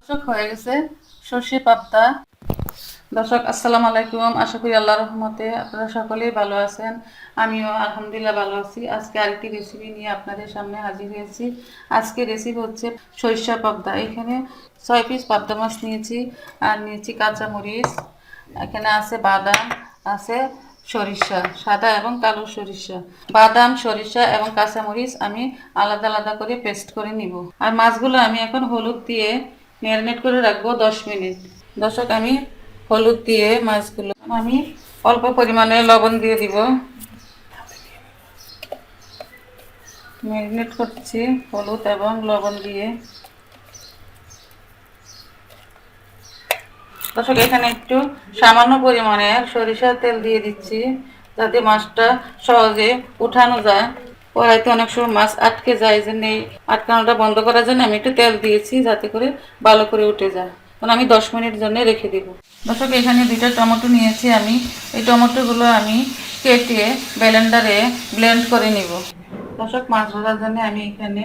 দর্শক হয়ে গেছে সর্ষে পাবদা। দর্শক আসসালামু আলাইকুম, আশা করি আল্লাহর রহমতে আপনারা সকলেই ভালো আছেন। আমিও আলহামদুলিল্লাহ ভালো আছি। আজকে আরেকটি রেসিপি নিয়ে আপনাদের সামনে হাজির হয়েছি। আজকে রেসিপি হচ্ছে সরিষা পাবদা। এখানে 6 পিস পাবদা মাছ নিয়েছি, আর নিয়েছি কাঁচামরিচ, এখানে আছে বাদাম, আছে সরিষা, সাদা এবং কালো সরিষা। বাদাম, সরিষা এবং কাঁচামরিচ আমি আলাদা আলাদা করে পেস্ট করে নিব। আর মাছগুলো আমি এখন হলুদ দিয়ে ম্যারিনেট করে রাখবো 10 মিনিট। দর্শক আমি হলুদ দিয়ে মাছগুলো আমি অল্প পরিমাণে লবণ দিয়ে দিব। ম্যারিনেট করছি হলুদ এবং লবণ দিয়ে। দর্শক এখানে একটু সামান্য পরিমাণে সরিষার তেল দিয়ে দিচ্ছি, যাতে মাছটা সহজে উঠানো যায়। কড়াইতে অনেক সময় মাছ আটকে যায়, যে এই আটকানোটা বন্ধ করার জন্য আমি একটু তেল দিয়েছি, যাতে করে ভালো করে উঠে যায়। তখন আমি 10 মিনিট জন্য রেখে দিব। দর্শক এখানে 2টা টমেটো নিয়েছি আমি। এই টমেটোগুলো আমি কেটে ব্লেন্ডারে ব্লেন্ড করে নিব। দর্শক মাছ ভাজার জন্য আমি এখানে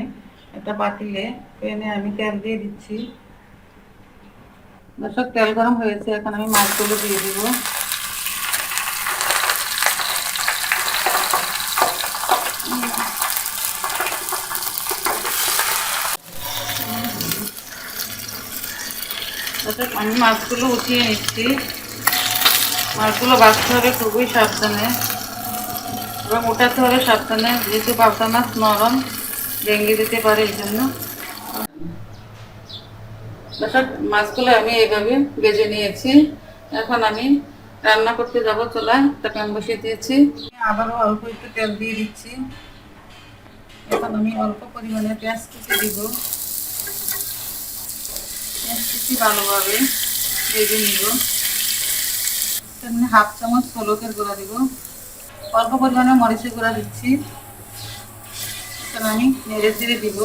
একটা পাতিলে প্যানে আমি তেল দিয়ে দিচ্ছি। দর্শক তেল গরম হয়েছে, এখন আমি মাছগুলো দিয়ে দিব। দর্শক আমি মাছগুলো উঠিয়ে নিচ্ছি। মাছগুলো বাছতে হবে খুবই সাবধানে এবং উঠাতে হবে সাবধানে, যেহেতু পাবদা মাছ নরম, ভেঙে দিতে পারে, এই জন্য। দর্শক মাছগুলো আমি এইভাবে ভেজে নিয়েছি। এখন আমি রান্না করতে যাব। চুলায় একটা প্যান বসিয়ে দিয়েছি, আবারও অল্প একটু তেল দিয়ে দিচ্ছি। এখন আমি অল্প পরিমাণে পেঁয়াজ কুচি দিব। পেঁয়াজ কুচি ভালোভাবে ভেজে নিব। এখানে 1/2 চামচ হলুদের গুঁড়া দিব। অল্প পরিমাণে মরিচের গুঁড়া দিচ্ছি। এখন আমি নেড়ে চেড়ে দিব।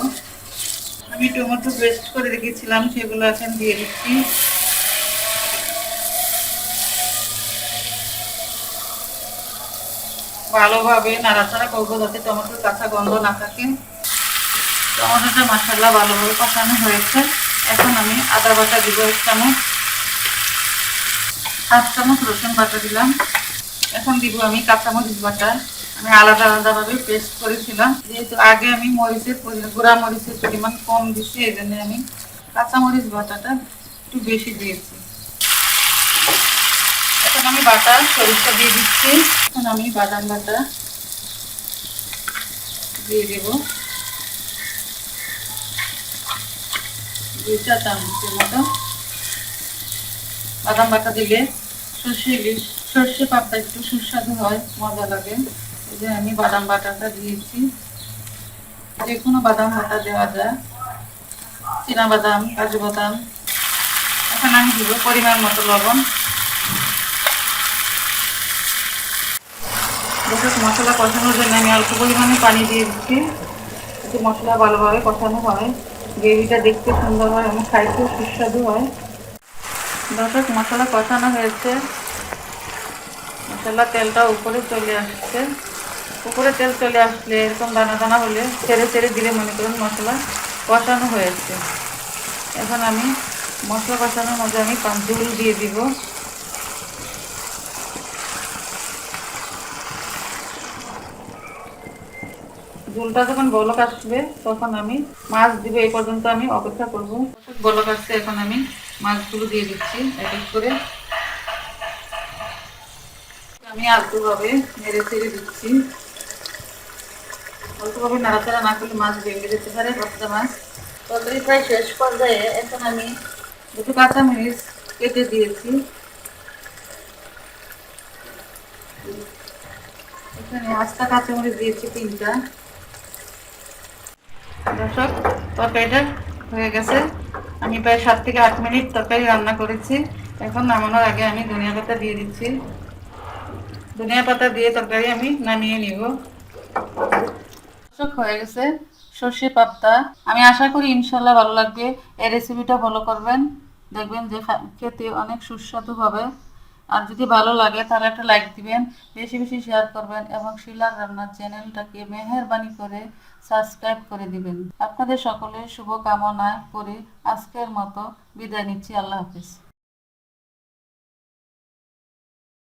আমি টমেটো পেস্ট করে রেখেছিলাম, সেগুলো এখন দিয়ে দিচ্ছি। ভালোভাবে নাড়াচাড়া করবো, যাতে টমেটোর কাঁচা গন্ধ না থাকে। টমেটোটা মাশাআল্লাহ ভালোভাবে কষানো হয়েছে। এখন আমি আদা বাটা দিব 1 চামচ, 1/2 চামচ রসুন বাটা দিলাম। এখন দিব আমি কাঁচামরিচ বাটা। আমি আলাদা আলাদাভাবে পেস্ট করেছিলাম, যেহেতু আগে আমি গুঁড়া মরিচের পরিমাণ কম দিচ্ছি, এই জন্য আমি কাঁচামরিচ বাটাটা একটু বেশি দিয়েছি। এখন আমি বাটা সরিষা দিয়ে দিচ্ছি। এখন আমি বাদাম বাটা দিয়ে দেব 2 চা চামচের মতো। বাদাম বাটা দিলে সর্ষে পাবদা একটু সুস্বাদু হয়, মজা লাগে। এই যে আমি বাদাম বাটাটা দিয়েছি। যে কোনো বাদাম বাটা দেওয়া যায়, চীনা বাদাম, কাজু বাদাম। এখন আমি দিব পরিমাণ মতো লবণ। মশলা কষানোর জন্য আমি অল্প পরিমাণে পানি দিয়ে দিচ্ছি, যাতে মশলা ভালোভাবে কষানো হয়, গ্রেভিটা দেখতে সুন্দর হয় এবং খাইতেও সুস্বাদু হয়। দর্শক মশলা কষানো হয়েছে, মশলা তেলটা উপরে চলে আসছে। উপরে তেল চলে আসলে, এরকম দানা দানা হলে ছেড়ে ছেড়ে দিলে মনে করুন মশলা কষানো হয়েছে। এখন আমি মশলা কষানোর মধ্যে আমি ঝোল দিয়ে দিব। ঝোলটা যখন বলক আসবে, তখন আমি মাছ দিব। এই পর্যন্ত আমি অপেক্ষা করব। বলক আসছে, এখন আমি মাছগুলো দিয়ে দিচ্ছি এক এক করে। আমি আলতোভাবে নেড়ে চেড়ে দিচ্ছি। অল্পভাবে নাড়াচাড়া না করলে মাছ ভেঙে যেতে পারে, পাবদা মাছ। তরকারি প্রায় শেষ পর্যায়ে এখন আমি 2 কাঁচামরিচ কেটে দিয়েছি। এখানে আস্তা কাঁচামরিচ দিয়েছি 3টা। দর্শক তরকারিটা হয়ে গেছে। আমি প্রায় 7 থেকে 8 মিনিট তরকারি রান্না করেছি। এখন নামানোর আগে আমি ধনিয়া পাতা দিয়ে দিচ্ছি। ধনিয়া পাতা দিয়ে তরকারি আমি নামিয়ে নিব। দর্শক হয়ে গেছে সর্ষে পাবদা। আমি আশা করি ইনশাল্লাহ ভালো লাগবে। এই রেসিপিটা ফলো করবেন, দেখবেন যে খেতে অনেক সুস্বাদু হবে। আর যদি ভালো লাগে তাহলে একটা লাইক দিবেন, বেশি বেশি শেয়ার করবেন এবং শিলার রান্নার চ্যানেলটাকে মেহেরবানি করে সাবস্ক্রাইব করে দিবেন। আপনাদের সকলের শুভ কামনা করে আজকের মতো বিদায় নিচ্ছি। আল্লাহ হাফিজ।